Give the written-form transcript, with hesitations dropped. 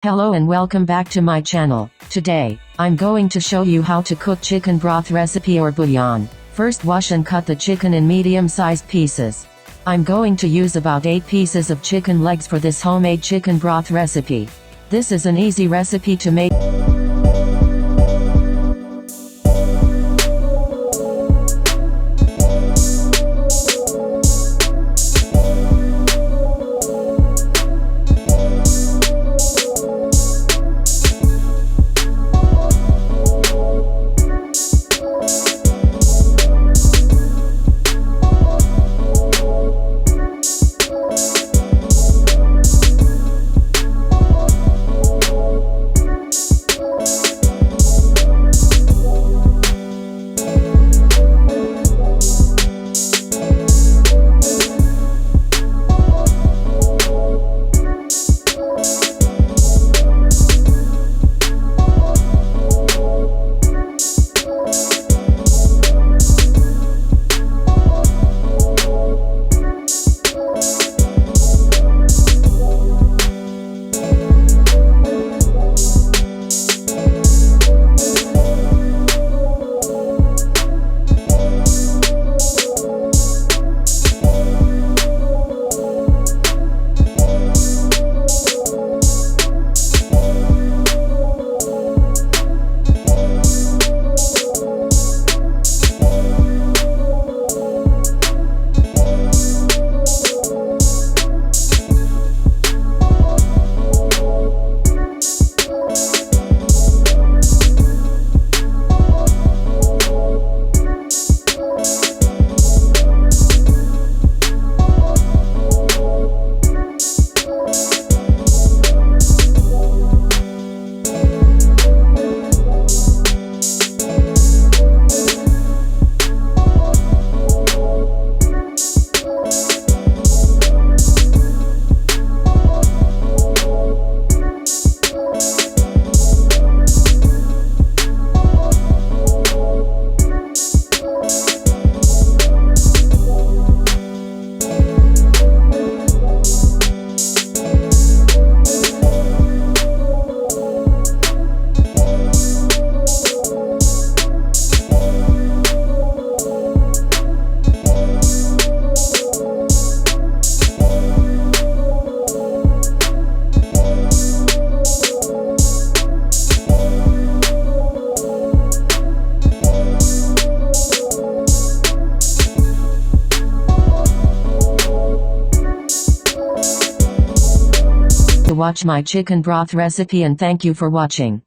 Hello and welcome back to my channel. Today, I'm going to show you how to cook chicken broth recipe or bouillon. First, wash and cut the chicken in medium-sized pieces. I'm going to use about 8 pieces of chicken legs for this homemade chicken broth recipe. This is an easy recipe to make. To watch my chicken broth recipe, and thank you for watching.